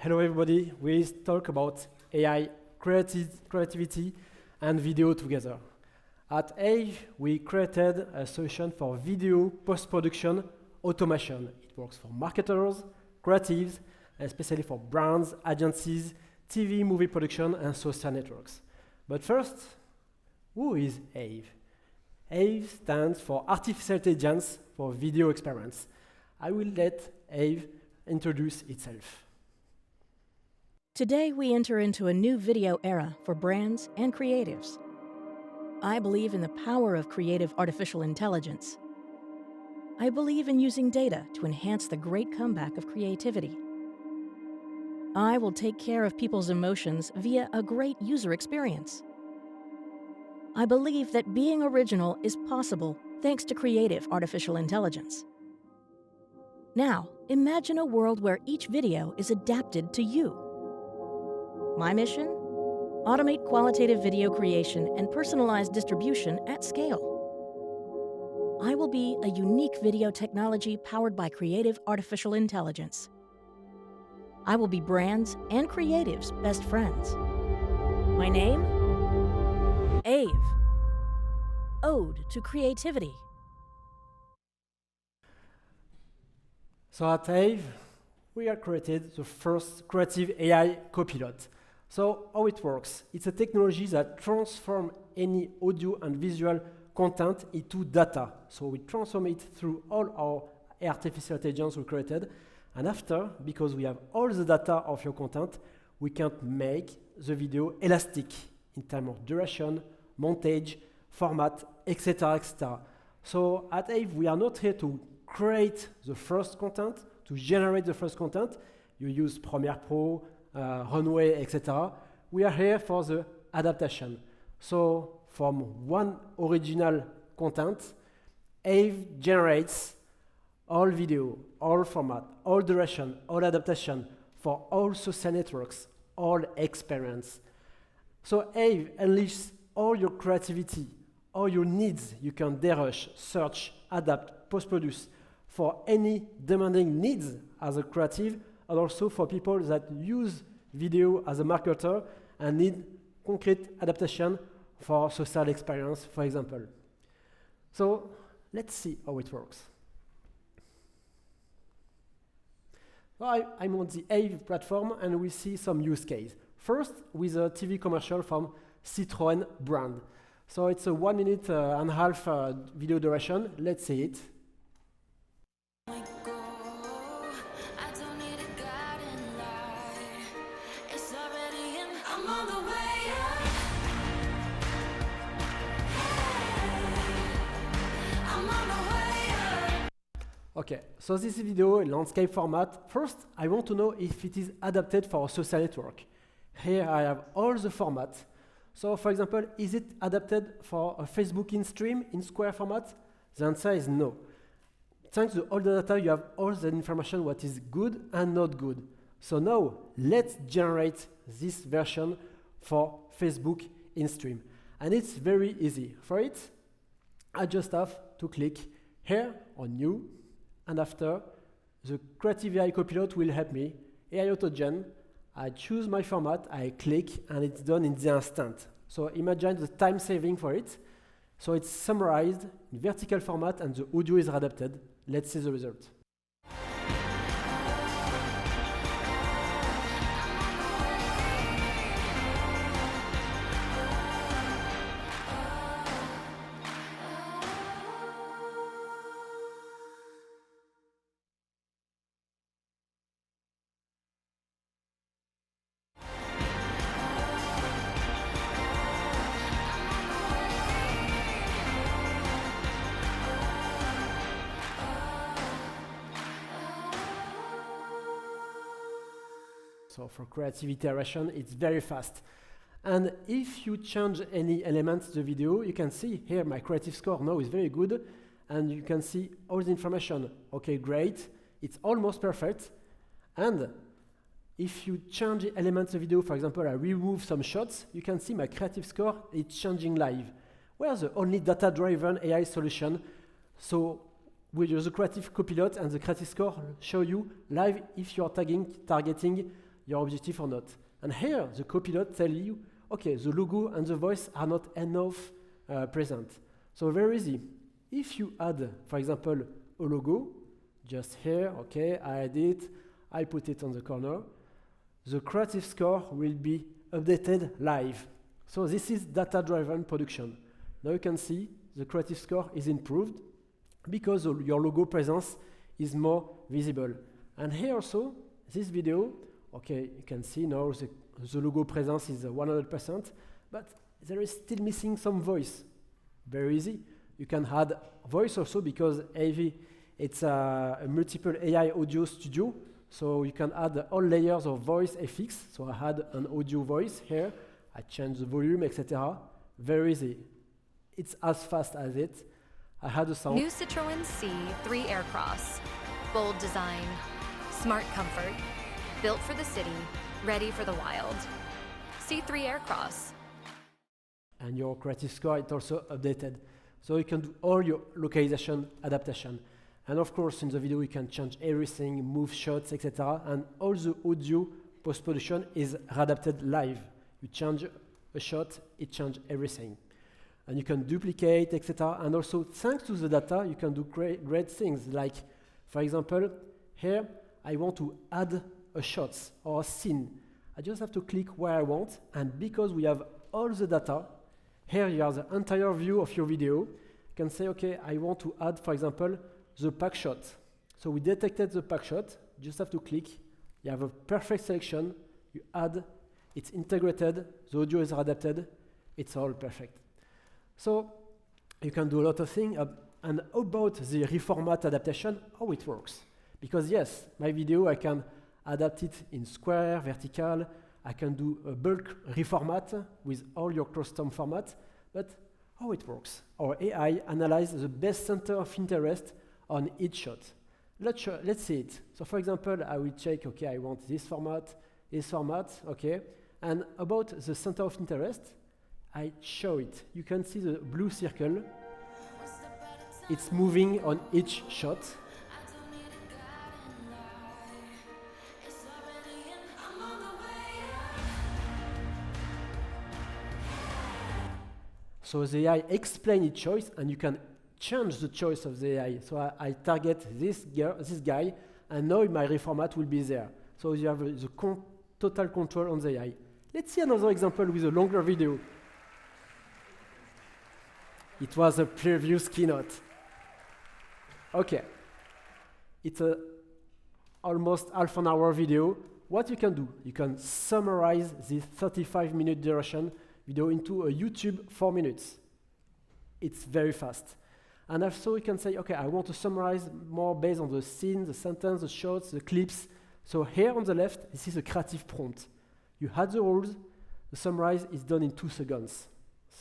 Hello everybody. We talk about AI, creativity, and video together. At Aive, we created a solution for video post-production automation. It works for marketers, creatives, and especially for brands, agencies, TV, movie production, and social networks. But first, who is Aive? Aive stands for Artificial Intelligence for Video Experience. I will let Aive introduce itself. Today, we enter into a new video era for brands and creatives. I believe in the power of creative artificial intelligence. I believe in using data to enhance the great comeback of creativity. I will take care of people's emotions via a great user experience. I believe that being original is possible thanks to creative artificial intelligence. Now, imagine a world where each video is adapted to you. My mission? Automate qualitative video creation and personalized distribution at scale. I will be a unique video technology powered by creative artificial intelligence. I will be brands and creatives' best friends. My name? Aive. Ode to creativity. So at Aive, we have created the first creative AI copilot. So how it works? It's a technology that transforms any audio and visual content into data. So we transform it through all our artificial intelligence we created. And after, because we have all the data of your content, we can make the video elastic in terms of duration, montage, format, etc., etc. So at Aive, we are not here to create the first content, to generate the first content. You use Premiere Pro, Reynaud, etc. We are here for the adaptation. So from one original content, Aive generates all video, all format, all duration, all adaptation for all social networks, all experience. So Aive unleashes all your creativity, all your needs. You can derush, search, adapt, post-produce for any demanding needs as a creative, and also for people that use video as a marketer and need concrete adaptation for social experience, for example. So let's see how it works. So I'm on the Aive platform and we see some use case. First, with a TV commercial from Citroën brand. So it's a 1 minute and a half video duration. Let's see it. Okay, so this video in landscape format. First, I want to know if it is adapted for a social network. Here I have all the formats. So for example, is it adapted for a Facebook in stream in square format? The answer is no. Thanks to all the data, you have all the information what is good and not good. So now, let's generate this version for Facebook in stream. And it's very easy. For it, I just have to click here on New, and after, the Creative AI Copilot will help me. AI AutoGen, I choose my format, I click, and it's done in the instant. So imagine the time saving for it. So it's summarized in vertical format, and the audio is adapted. Let's see the result. So for creative iteration, it's very fast. And if you change any element to the video, you can see here my creative score now is very good, and you can see all the information. Okay, great, it's almost perfect. And if you change elements of the video, for example, I remove some shots, you can see my creative score is changing live. We're the only data-driven AI solution. So with the creative copilot and the creative score show you live if you are targeting your objective or not. And here, the copilot tell you, okay, the logo and the voice are not enough present. So very easy. If you add, for example, a logo, just here, okay, I add it, I put it on the corner, the creative score will be updated live. So this is data-driven production. Now you can see the creative score is improved because your logo presence is more visible. And here also, this video, okay, you can see now the logo presence is 100%, but there is still missing some voice. Very easy. You can add voice also because Aive, it's a multiple AI audio studio, so you can add all layers of voice effects. So I had an audio voice here, I change the volume, etc. Very easy. It's as fast as it. I had a sound. New Citroën C3 Aircross. Bold design, smart comfort, built for the city, ready for the wild. C3 Aircross. And your creative score is also updated. So you can do all your localization adaptation. And of course, in the video, you can change everything, move shots, etc. And all the audio post-production is adapted live. You change a shot, it changes everything. And you can duplicate, etc. And also, thanks to the data, you can do great things. Like, for example, here, I want to add a shot or a scene. I just have to click where I want. And because we have all the data, here you have the entire view of your video. You can say, okay, I want to add, for example, the pack shot. So we detected the pack shot. You just have to click. You have a perfect selection. You add. It's integrated. The audio is adapted. It's all perfect. So you can do a lot of things. And about the reformat adaptation, how it works. Because yes, my video, I can adapt it in square, vertical. I can do a bulk reformat with all your custom format. But how it works? Our AI analyzes the best center of interest on each shot. Let's see it. So for example, I will check, okay, I want this format, okay. And about the center of interest, I show it. You can see the blue circle. It's moving on each shot. So the AI explains its choice, and you can change the choice of the AI. So I target this guy, and now my reformat will be there. So you have the total control on the AI. Let's see another example with a longer video. It was a previous keynote. Okay. It's a almost half an hour video. What you can do, you can summarize this 35-minute duration video into a YouTube 4 minutes. It's very fast. And also you can say, okay, I want to summarize more based on the scene, the sentence, the shots, the clips. So here on the left, this is a creative prompt. You had the rules, the summarize is done in 2 seconds.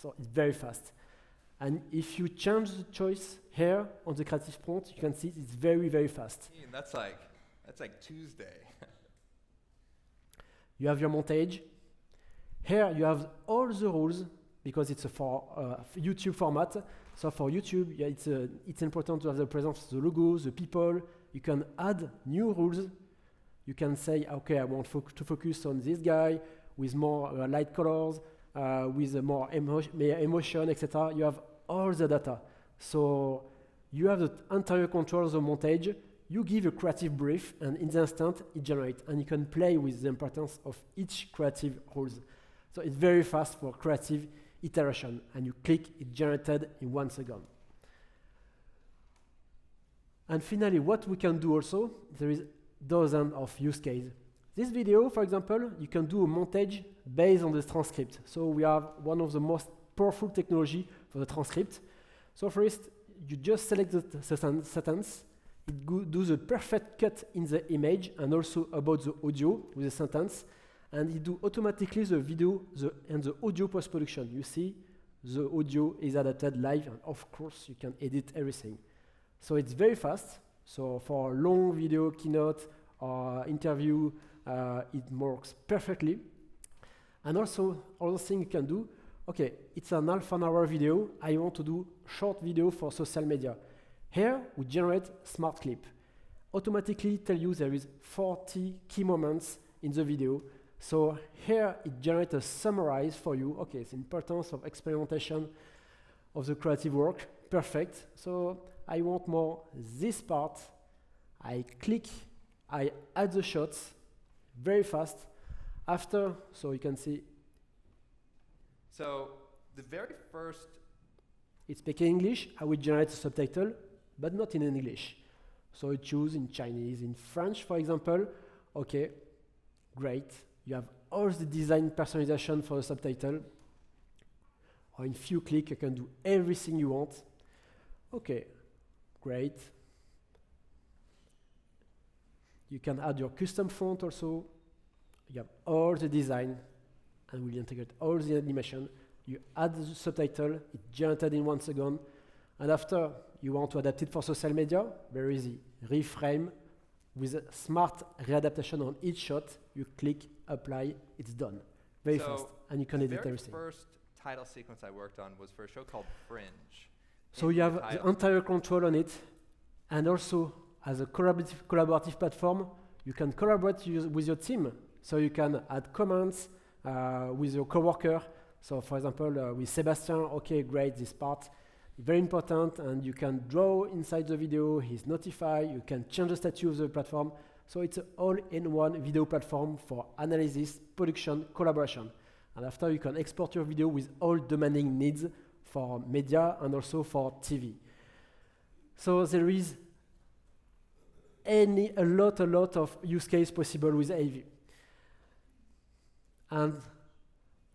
So it's very fast. And if you change the choice here on the creative prompt, you can see it's very, very fast. That's like Tuesday. You have your montage. Here you have all the rules because it's for YouTube format. So for YouTube, yeah, it's important to have the presence of the logo, the people. You can add new rules. You can say, okay, I want to focus on this guy with more light colors, with more emotion, etc. You have all the data. So you have the entire control of the montage. You give a creative brief, and in the instant, it generates. And you can play with the importance of each creative rules. So it's very fast for creative iteration. And you click, it generated in 1 second. And finally, what we can do also, there is dozens of use cases. This video, for example, you can do a montage based on the transcript. So we have one of the most powerful technology for the transcript. So first, you just select the sentence. It does a perfect cut in the image and also about the audio with the sentence. And it do automatically the video and the audio post-production. You see, the audio is adapted live, and of course, you can edit everything. So it's very fast. So for a long video, keynote, or interview, it works perfectly. And also, other thing you can do, okay, it's an half an hour video. I want to do short video for social media. Here, we generate smart clip. Automatically tell you there is 40 key moments in the video. So here it generates a summary for you. Okay, it's importance of experimentation of the creative work. Perfect. So I want more this part. I click, I add the shots very fast. After, so you can see. So the very first, It's speaking English. I will generate a subtitle, but not in English. So I choose in Chinese, in French, for example. Okay, great. You have all the design personalization for the subtitle. Or in few clicks, you can do everything you want. Okay, great. You can add your custom font also. You have all the design, and we'll integrate all the animation. You add the subtitle, it's generated in 1 second. And after, you want to adapt it for social media, very easy. Reframe with a smart readaptation on each shot. You click, apply, it's done. Very fast, and you can edit everything. The very first title sequence I worked on was for a show called Fringe. So you have the entire control on it, and also as a collaborative platform, you can collaborate with your team. So you can add comments with your coworker. So for example, with Sébastien, okay, great, this part, very important, and you can draw inside the video, he's notified, you can change the status of the platform. So it's an all-in-one video platform for analysis, production, collaboration. And after you can export your video with all demanding needs for media and also for TV. So there is a lot of use case possible with Aive. And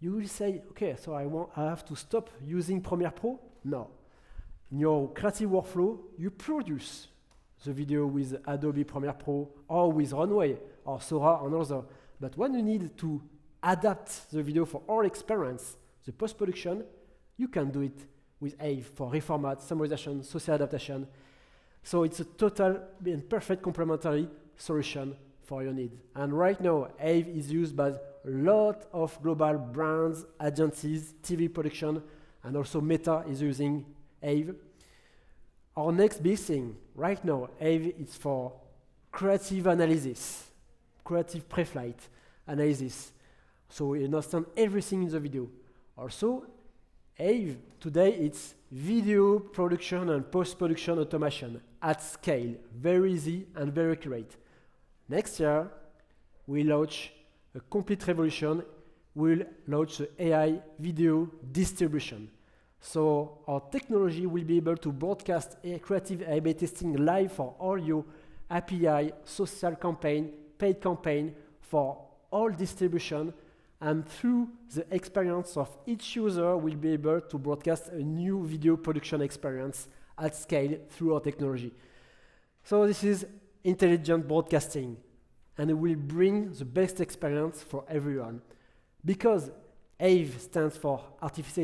you will say, okay, so I have to stop using Premiere Pro? No. In your creative workflow, you produce the video with Adobe Premiere Pro or with Reynaud or Sora and others. But when you need to adapt the video for all experience, the post-production, you can do it with Aive for reformat, summarization, social adaptation. So it's a total and perfect complementary solution for your need. And right now, Aive is used by a lot of global brands, agencies, TV production, and also Meta is using Aive. Our next big thing right now, Aive is for creative analysis, creative pre-flight analysis. So we understand everything in the video. Also, Aive today it's video production and post-production automation at scale, very easy and very accurate. Next year, we launch a complete revolution. We'll launch the AI video distribution. So our technology will be able to broadcast a creative A/B testing live for all your API, social campaign, paid campaign for all distribution. And through the experience of each user, we'll be able to broadcast a new video production experience at scale through our technology. So this is intelligent broadcasting, and it will bring the best experience for everyone. Because Aive stands for artificial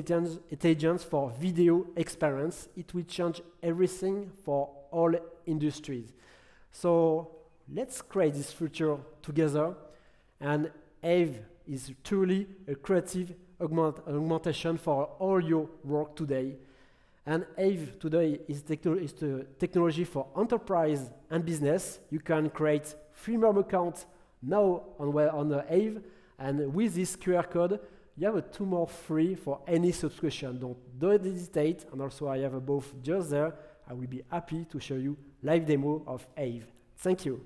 intelligence for video experience, it will change everything for all industries. So let's create this future together, and Aive is truly a creative augmentation for all your work today. And Aive today is the technology for enterprise and business. You can create freemium account now on Aive, and with this QR code, you have 2 more free for any subscription. Don't hesitate, and also I have both just there. I will be happy to show you live demo of Aive. Thank you.